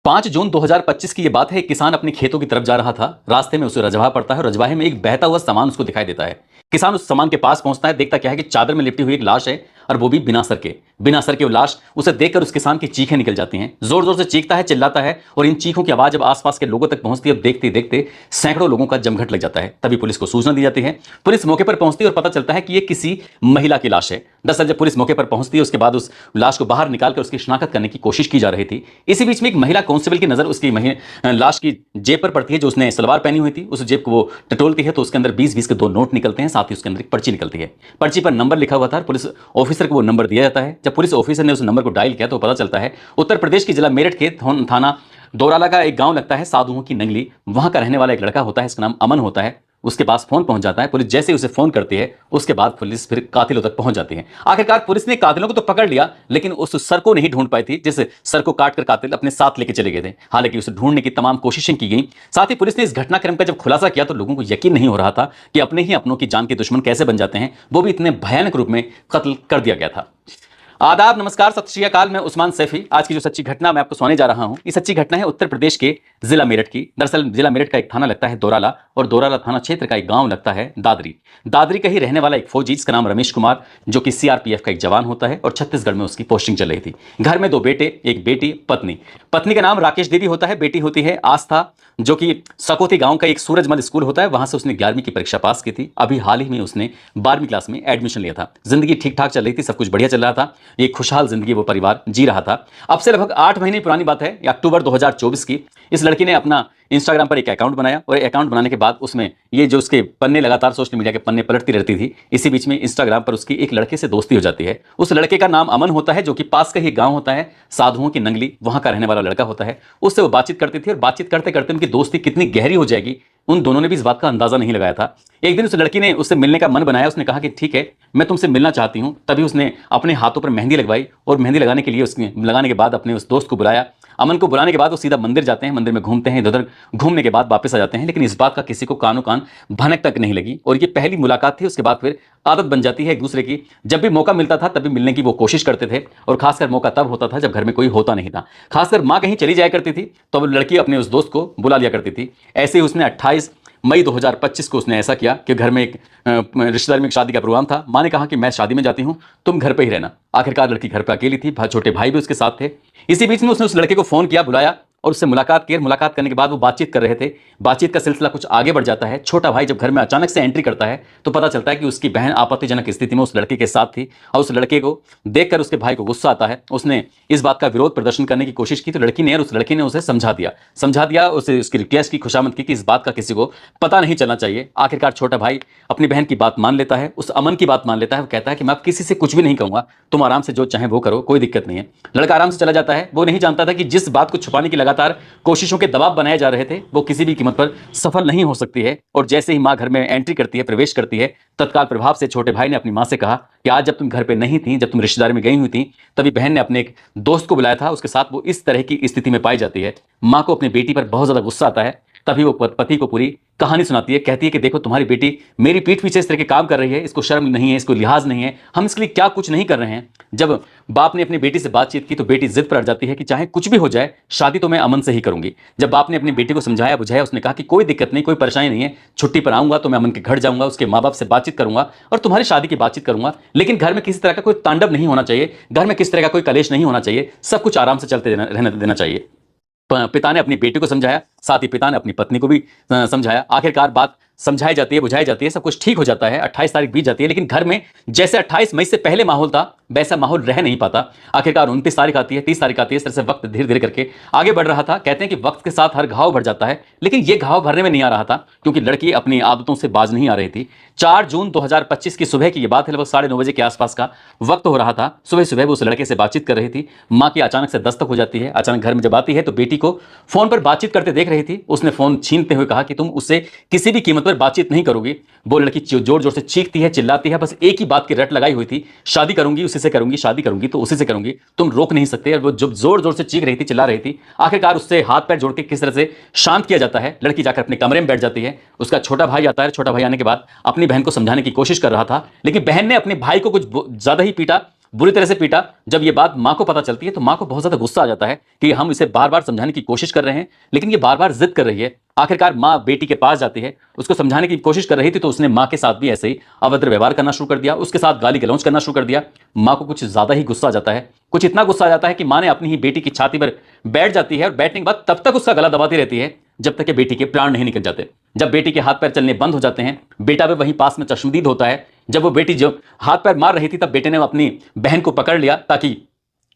5 जून 2025 की ये बात है। एक किसान अपने खेतों की तरफ जा रहा था। रास्ते में उसे रजवाहा पड़ता है और रजवाहे में एक बहता हुआ सामान उसको दिखाई देता है। किसान उस सामान के पास पहुंचता है, देखता क्या है कि चादर में लिपटी हुई एक लाश है और वो भी बिना सर के वो लाश। उसे देखकर उस किसान की चीखें निकल जाती हैं। जोर जोर से चीखता है, चिल्लाता है और इन चीखों की आवाज जब आसपास के लोगों तक पहुंचती है, देखते देखते सैकड़ों लोगों का जमघट लग जाता है। तभी पुलिस को सूचना दी जाती है। पुलिस मौके पर पहुंचती है और पता चलता है कि ये किसी महिला की लाश है। दरअसल जब पुलिस मौके पर पहुंचती है, उसके बाद उस लाश को बाहर निकालकर उसकी शिनाख्त करने की कोशिश की जा रही थी। इसी बीच में एक महिला कांस्टेबल की नजर उसकी लाश की जेब पर पड़ती है, जो उसने सलवार पहनी हुई थी। उस जेब को वो टटोलती है तो उसके अंदर 20-20 के 2 नोट निकलते हैं। साथ ही उसके अंदर एक पर्ची निकलती है। पर्ची पर नंबर लिखा हुआ था। पुलिस ऑफिसर को वो नंबर दिया जाता है। जब पुलिस ऑफिसर ने उस नंबर को डायल किया तो पता चलता है उत्तर प्रदेश की जिला मेरठ के थाना दोराला का एक गांव लगता है साधुओं की नंगली। वहां का रहने वाला एक लड़का होता है, इसका नाम अमन होता है। उसके पास फोन पहुंच जाता है। पुलिस जैसे ही उसे फोन करती है, उसके बाद पुलिस फिर कातिलों तक पहुंच जाती है। आखिरकार पुलिस ने कातिलों को तो पकड़ लिया, लेकिन उस सर को नहीं ढूंढ पाई थी जिस सर को काटकर कातिल अपने साथ लेके चले गए थे। हालांकि उसे ढूंढने की तमाम कोशिशें की गई। साथ ही पुलिस ने इस घटनाक्रम का जब खुलासा किया तो लोगों को यकीन नहीं हो रहा था कि अपने ही अपनों की जान के दुश्मन कैसे बन जाते हैं, वो भी इतने भयानक रूप में कत्ल कर दिया गया था। आदाब, नमस्कार, सत श्री अकाल। मैं उस्मान सैफी। आज की जो सच्ची घटना मैं आपको सुनाने जा रहा हूं, ये सच्ची घटना है उत्तर प्रदेश के जिला मेरठ की। दरअसल जिला मेरठ का एक थाना लगता है दोराला और दोराला थाना क्षेत्र का एक गांव लगता है दादरी। दादरी का ही रहने वाला एक फौजी जिसका नाम रमेश कुमार, जो कि सीआरपीएफ का एक जवान होता है और छत्तीसगढ़ में उसकी पोस्टिंग चल रही थी। घर में 2 बेटे, एक बेटी, पत्नी का नाम राकेश देवी होता है, बेटी होती है आस्था, जो कि सकौती गांव का एक सूरजमल स्कूल होता है, वहां से उसने 11वीं की परीक्षा पास की थी। अभी हाल ही में उसने 12वीं क्लास में एडमिशन लिया था। जिंदगी ठीक ठाक चल रही थी, सब कुछ बढ़िया चल रहा था। एक खुशहाल जिंदगी वो परिवार जी रहा था। अब से लगभग 8 महीने पुरानी बात है, अक्टूबर 2024 की। इस लड़की ने अपना इंस्टाग्राम पर एक अकाउंट बनाया और अकाउंट बनाने के बाद उसमें ये जो उसके पन्ने लगातार सोशल मीडिया के पन्ने पलटती रहती थी। इसी बीच में इंस्टाग्राम पर उसकी एक लड़के से दोस्ती हो जाती है। उस लड़के का नाम अमन होता है, जो कि पास का ही गांव होता है साधुओं की नंगली, वहां का रहने वाला लड़का होता है। उससे वो बातचीत करती थी और बातचीत करते करते उनकी दोस्ती कितनी गहरी हो जाएगी, उन दोनों ने भी इस बात का अंदाजा नहीं लगाया था। एक दिन उस लड़की ने उससे मिलने का मन बनाया। उसने कहा कि ठीक है, मैं तुमसे मिलना चाहती हूं। तभी उसने अपने हाथों पर मेहंदी लगवाई और मेहंदी लगाने के लिए उसने लगाने के बाद अपने उस दोस्त को बुलाया। अमन को बुलाने के बाद वो सीधा मंदिर जाते हैं। मंदिर में घूमते हैं, इधर उधर घूमने के बाद वापस आ जाते हैं। लेकिन इस बात का किसी को कानो कान भनक तक नहीं लगी और ये पहली मुलाकात थी। उसके बाद फिर आदत बन जाती है एक दूसरे की। जब भी मौका मिलता था तभी मिलने की वो कोशिश करते थे और खासकर मौका तब होता था जब घर में कोई होता नहीं था। खासकर माँ कहीं चली जाया करती थी तो वो लड़की अपने उस दोस्त को बुला लिया करती थी। ऐसे ही उसने 28 मई 2025 को उसने ऐसा किया कि घर में एक रिश्तेदार में एक शादी का प्रोग्राम था। माँ ने कहा कि मैं शादी में जाती हूँ, तुम घर पे ही रहना। आखिरकार लड़की घर पे अकेली थी, छोटे भाई भी उसके साथ थे। इसी बीच में उसने उस लड़के को फोन किया, बुलाया और उससे मुलाकात की। मुलाकात करने के बाद वो बातचीत कर रहे थे। बातचीत का सिलसिला कुछ आगे बढ़ जाता है। छोटा भाई जब घर में अचानक से एंट्री करता है तो पता चलता है कि उसकी बहन आपत्तिजनक स्थिति में उस लड़के के साथ थी और उस लड़के को देखकर उसके भाई को गुस्सा आता है। उसने इस बात का विरोध प्रदर्शन करने की कोशिश की तो लड़की ने और उस लड़के ने उसे समझा दिया उसे उसकी रिक्वेस्ट की, खुशामद की कि इस बात का किसी को पता नहीं चलना चाहिए। आखिरकार छोटा भाई अपनी बहन की बात मान लेता है, उस अमन की बात मान लेता है। वो कहता है कि मैं अब किसी से कुछ भी नहीं कहूंगा, तुम आराम से जो चाहे वो करो, कोई दिक्कत नहीं है। लड़का आराम से चला जाता है। वो नहीं जानता था कि जिस बात को छुपाने की लगातार कोशिशों के दबाव बनाए जा रहे थे वो किसी भी कीमत पर सफल नहीं हो सकती है। और जैसे ही मां घर में एंट्री करती है, प्रवेश करती है, तत्काल प्रभाव से छोटे भाई ने अपनी मां से कहा कि आज जब तुम घर पे नहीं थी, जब तुम रिश्तेदारी में गई हुई थी, तभी बहन ने अपने एक दोस्त को बुलाया था, उसके साथ वो इस तरह की स्थिति में पाई जाती है। मां को अपनी बेटी पर बहुत ज्यादा गुस्सा आता है। तभी वो पति को पूरी कहानी सुनाती है। कहती है कि देखो, तुम्हारी बेटी मेरी पीठ पीछे इस तरह के काम कर रही है, इसको शर्म नहीं है, इसको लिहाज नहीं है, हम इसके लिए क्या कुछ नहीं कर रहे हैं। जब बाप ने अपनी बेटी से बातचीत की तो बेटी जिद पर अड़ जाती है कि चाहे कुछ भी हो जाए, शादी तो मैं अमन से ही करूंगी। जब बाप ने अपनी बेटी को समझाया बुझाया, उसने कहा कि कोई दिक्कत नहीं, कोई परेशानी नहीं है, छुट्टी पर आऊंगा तो मैं अमन के घर जाऊंगा, उसके माँ बाप से बातचीत करूंगा और तुम्हारी शादी की बातचीत करूंगा। लेकिन घर में किसी तरह का कोई तांडव नहीं होना चाहिए, घर में किसी तरह का कोई कलेश नहीं होना चाहिए, सब कुछ आराम से चलते रहने देना चाहिए। पिता ने अपनी बेटी को समझाया, साथ ही पिता ने अपनी पत्नी को भी समझाया। आखिरकार बात समझाई जाती है, बुझाई जाती है, सब कुछ ठीक हो जाता है। 28 तारीख बीत जाती है, लेकिन घर में जैसे 28 मई से पहले माहौल था वैसा माहौल रह नहीं पाता। आखिरकार 29 तारीख आती है, 30 तारीख आती है। इस तरह से वक्त धीरे धीरे करके आगे बढ़ रहा था। कहते हैं कि वक्त के साथ हर घाव भर जाता है, लेकिन ये घाव भरने में नहीं आ रहा था क्योंकि लड़की अपनी आदतों से बाज नहीं आ रही थी। 4 जून 2025 की सुबह की ये बात है। लगभग 9:30 बजे के आसपास का वक्त हो रहा था। सुबह सुबह वो उस लड़के से बातचीत कर रही थी। माँ की अचानक से दस्तक हो जाती है। अचानक घर में जब आती है तो बेटी को फोन पर बातचीत करते देख रही थी। उसने फोन छीनते हुए कहा कि तुम उससे किसी भी कीमत पर बातचीत नहीं करोगी। वो लड़की जोर जोर से चीखती है, चिल्लाती है, बस एक ही बात की रट लगाई हुई थी, शादी करूंगी उसी से करूंगी, शादी करूंगी तो उसी से करूंगी, तुम रोक नहीं सकते। और वो जब जोर जोर से चीख रही थी, चिल्ला रही थी। आखिरकार उससे हाथ पैर जोड़ के किस तरह से शांत किया जाता है। लड़की जाकर अपने कमरे में बैठ जाती है। उसका छोटा भाई आता है। छोटा भाई आने के बाद अपनी बहन को समझाने की कोशिश कर रहा था, लेकिन बहन ने अपने भाई को कुछ ज्यादा ही पीटा। बुरी तरह से पीटा। जब ये बात माँ को पता चलती है तो माँ को बहुत ज्यादा गुस्सा आ जाता है कि हम इसे बार बार समझाने की कोशिश कर रहे हैं लेकिन ये बार बार जिद कर रही है। आखिरकार माँ बेटी के पास जाती है, उसको समझाने की कोशिश कर रही थी तो उसने माँ के साथ भी ऐसे ही अभद्र व्यवहार करना शुरू कर दिया, उसके साथ गाली गलौज करना शुरू कर दिया। माँ को कुछ ज्यादा ही गुस्सा आ जाता है, कुछ इतना गुस्सा आ जाता है कि माँ ने अपनी ही बेटी की छाती पर बैठ जाती है और बैठने के बाद तब तक उसका गला दबाती रहती है जब तक कि बेटी के प्राण नहीं निकल जाते। जब बेटी के हाथ पैर चलने बंद हो जाते हैं, बेटा भी वहीं पास में चश्मदीद होता है। जब वो बेटी जो हाथ पैर मार रही थी तब बेटे ने अपनी बहन को पकड़ लिया ताकि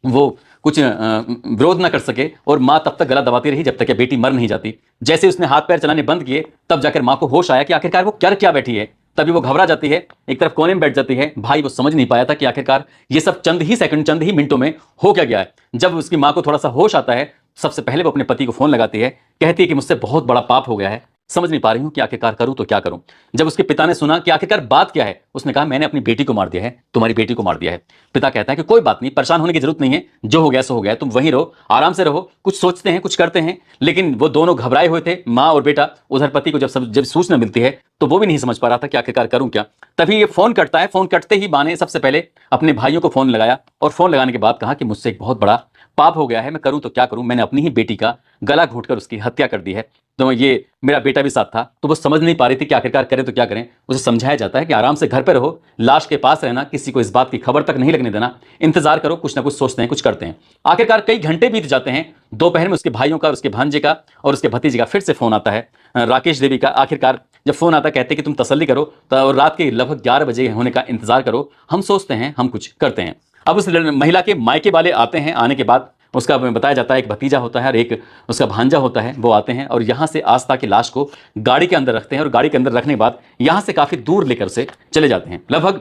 वो कुछ विरोध ना कर सके और माँ तब तक गला दबाती रही जब तक कि बेटी मर नहीं जाती। जैसे उसने हाथ पैर चलाने बंद किए तब जाकर माँ को होश आया कि आखिरकार वो कर क्या बैठी है। तभी वो घबरा जाती है, एक तरफ कोने में बैठ जाती है। भाई वो समझ नहीं पाया था कि आखिरकार ये सब चंद ही सेकंड, चंद ही मिनटों में हो क्या गया है। जब उसकी माँ को थोड़ा सा होश आता है, सबसे पहले वो अपने पति को फोन लगाती है, कहती है कि मुझसे बहुत बड़ा पाप हो गया है, समझ नहीं पा रही हूं कि आखिरकार करूं तो क्या करूं। जब उसके पिता ने सुना कि आखिरकार बात क्या है, उसने कहा मैंने अपनी बेटी को मार दिया है, तुम्हारी बेटी को मार दिया है। पिता कहता है कि कोई बात नहीं, परेशान होने की जरूरत नहीं है, जो हो गया सो हो गया, तुम वहीं रहो, आराम से रहो, कुछ सोचते हैं, कुछ करते हैं। लेकिन वो दोनों घबराए हुए थे, माँ और बेटा। उधर पति को जब सूचना मिलती है तो वो भी नहीं समझ पा रहा था कि आखिरकार करूं क्या। तभी ये फोन कटता है। फोन कटते ही माँ ने सबसे पहले अपने भाइयों को फोन लगाया और फोन लगाने के बाद कहा कि मुझसे एक बहुत बड़ा पाप हो गया है, मैं करूं तो क्या करूं, मैंने अपनी ही बेटी का गला घोंटकर उसकी हत्या कर दी है। तो ये मेरा बेटा भी साथ था। तो वो समझ नहीं पा रही थी कि आखिरकार करें तो क्या करें। उसे समझाया जाता है कि आराम से घर पर रहो, लाश के पास रहना, किसी को इस बात की खबर तक नहीं लगने देना, इंतजार करो, कुछ ना कुछ सोचते हैं, कुछ करते हैं। आखिरकार कई घंटे बीत जाते हैं। दोपहर में उसके भाइयों का, उसके भांजे का और उसके भतीजे का फिर से फोन आता है, राकेश देवी का। आखिरकार जब फोन आता, कहते हैं कि तुम तसल्ली करो तो रात के लगभग 11 बजे होने का इंतजार करो, हम सोचते हैं, हम कुछ करते हैं। अब उस महिला के मायके वाले आते हैं। आने के बाद उसका बताया जाता है एक भतीजा होता है और एक उसका भांजा होता है। वो आते हैं और यहाँ से आस्था की लाश को गाड़ी के अंदर रखते हैं और गाड़ी के अंदर रखने के बाद यहाँ से काफी दूर लेकर से चले जाते हैं। लगभग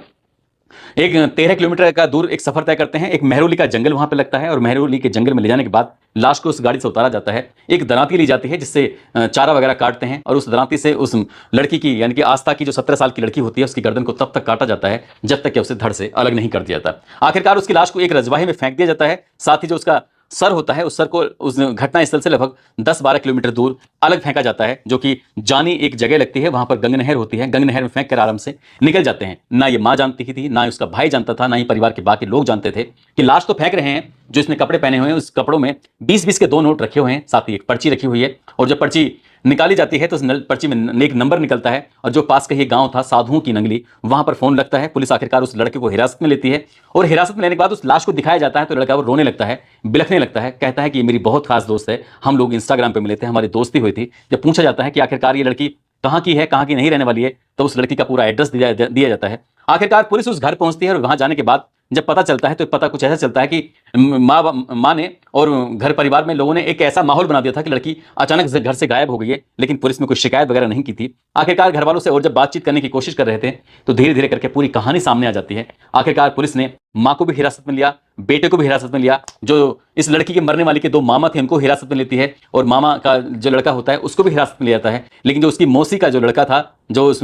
एक 13 किलोमीटर का दूर एक सफर तय करते हैं। एक मेहरौली का जंगल वहां पे लगता है और मेहरौली के जंगल में ले जाने के बाद लाश को उस गाड़ी से उतारा जाता है। एक दरांती ली जाती है जिससे चारा वगैरह काटते हैं और उस दरांती से उस लड़की की, यानी कि आस्था की जो 17 साल की लड़की होती है, उसकी गर्दन को तब तक काटा जाता है जब तक कि उसे धड़ से अलग नहीं कर दिया जाता। आखिरकार उसकी लाश को एक रजवाहे में फेंक दिया जाता है। साथ ही जो उसका सर होता है, उस सर को उस घटना स्थल से लगभग 10-12 किलोमीटर दूर अलग फेंका जाता है, जो कि जानी एक जगह लगती है, वहां पर गंग नहर होती है। गंग नहर में फेंक कर आराम से निकल जाते हैं। ना ये माँ जानती ही थी, ना उसका भाई जानता था, ना ही परिवार के बाकी लोग जानते थे कि लाश तो फेंक रहे हैं। जो इसने कपड़े पहने हुए हैं उस कपड़ों में 20-20 के 2 नोट रखे हुए हैं, साथ ही एक पर्ची रखी हुई है। और जब पर्ची निकाली जाती है तो उस पर्ची में एक नंबर निकलता है और जो पास का ये गांव था साधुओं की नंगली, वहां पर फोन लगता है। पुलिस आखिरकार उस लड़के को हिरासत में लेती है और हिरासत में लेने के बाद उस लाश को दिखाया जाता है तो लड़का वो रोने लगता है, बिलखने लगता है, कहता है कि ये मेरी बहुत खास दोस्त है, हम लोग इंस्टाग्राम पे मिले थे, हमारी दोस्ती हुई थी। जब पूछा जाता है कि आखिरकार ये लड़की कहाँ की है, कहाँ की नहीं रहने वाली है, तो उस लड़की का पूरा एड्रेस दिया जाता है। आखिरकार पुलिस उस घर पहुंचती है और वहां जाने के बाद जब पता चलता है तो पता कुछ ऐसा चलता है कि माँ ने और घर परिवार में लोगों ने एक ऐसा माहौल बना दिया था कि लड़की अचानक से घर से गायब हो गई है, लेकिन पुलिस में कोई शिकायत वगैरह नहीं की थी। आखिरकार घर वालों से और जब बातचीत करने की कोशिश कर रहे थे तो धीरे धीरे करके पूरी कहानी सामने आ जाती है। आखिरकार पुलिस ने माँ को भी हिरासत में लिया, बेटे को भी हिरासत में लिया। जो इस लड़की के मरने वाले के 2 मामा थे उनको हिरासत में लेती है और मामा का जो लड़का होता है उसको भी हिरासत में लिया जाता है। लेकिन जो उसकी मौसी का जो लड़का था, जो उस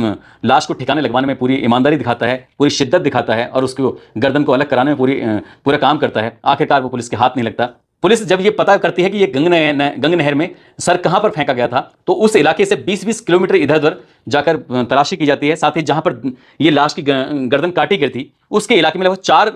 लाश को ठिकाने लगवाने में पूरी ईमानदारी दिखाता है, पूरी शिद्दत दिखाता है और उसको गर्दन को अलग कराने में पूरा काम करता है, आखिरकार वो पुलिस के हाथ नहीं लगता। पुलिस जब ये पता करती है कि ये गंग नहर में सर कहां पर फेंका गया था तो उस इलाके से 20-20 किलोमीटर इधर उधर जाकर तलाशी की जाती है। साथ ही जहां पर ये लाश की गर्दन काटी गई थी उसके इलाके में लगभग 4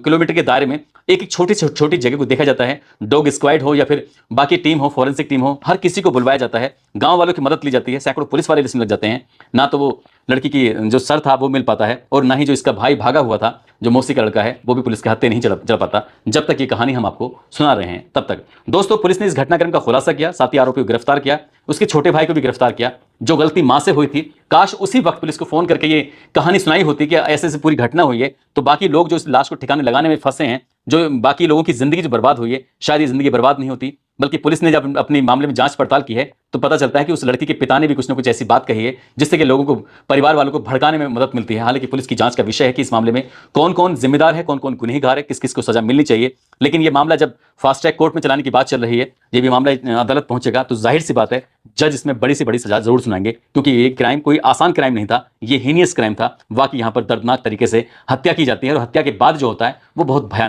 किलोमीटर के दायरे में एक छोटी छोटी जगह को देखा जाता है। डॉग स्क्वाड हो या फिर बाकी टीम हो, फॉरेंसिक टीम हो, हर किसी को बुलवाया जाता है। गांव वालों की मदद ली जाती है, सैकड़ों पुलिस वाले इसमें लग जाते हैं। ना तो वो लड़की की जो सर था वो मिल पाता है और ना ही जो इसका भाई भागा हुआ था, जो मौसी का लड़का है, वो भी पुलिस के हत्थे नहीं चल पाता। जब तक ये कहानी हम आपको सुना रहे हैं तब तक दोस्तों पुलिस ने इस घटनाक्रम का खुलासा किया, साथ ही आरोपी को गिरफ्तार किया, उसके छोटे भाई को भी गिरफ्तार किया। जो गलती मां से हुई थी, काश उसी वक्त पुलिस को फोन करके ये कहानी सुनाई होती कि ऐसे ऐसे पूरी घटना हुई है, तो बाकी लोग जो इस लाश को ठिकाने लगाने में फंसे हैं, जो बाकी लोगों की जिंदगी जो बर्बाद हुई है, शायद ये जिंदगी बर्बाद नहीं होती। बल्कि पुलिस ने जब अपने मामले में जांच पड़ताल की है तो पता चलता है कि उस लड़की के पिता ने भी कुछ ना कुछ ऐसी बात कही है जिससे कि लोगों को, परिवार वालों को भड़काने में मदद मिलती है। हालांकि पुलिस की जांच का विषय है कि इस मामले में कौन कौन जिम्मेदार है, कौन कौन गुनहगार है, किस किस को सजा मिलनी चाहिए। लेकिन यह मामला जब फास्ट ट्रैक कोर्ट में चलाने की बात चल रही है, ये भी मामला अदालत पहुंचेगा तो जाहिर सी बात है जज इसमें बड़ी से बड़ी सजा जरूर सुनाएंगे, क्योंकि ये क्राइम कोई आसान क्राइम नहीं था, ये हीनियस क्राइम था। वाकई यहाँ पर दर्दनाक तरीके से हत्या की जाती है और हत्या के बाद जो होता है वो बहुत भयानक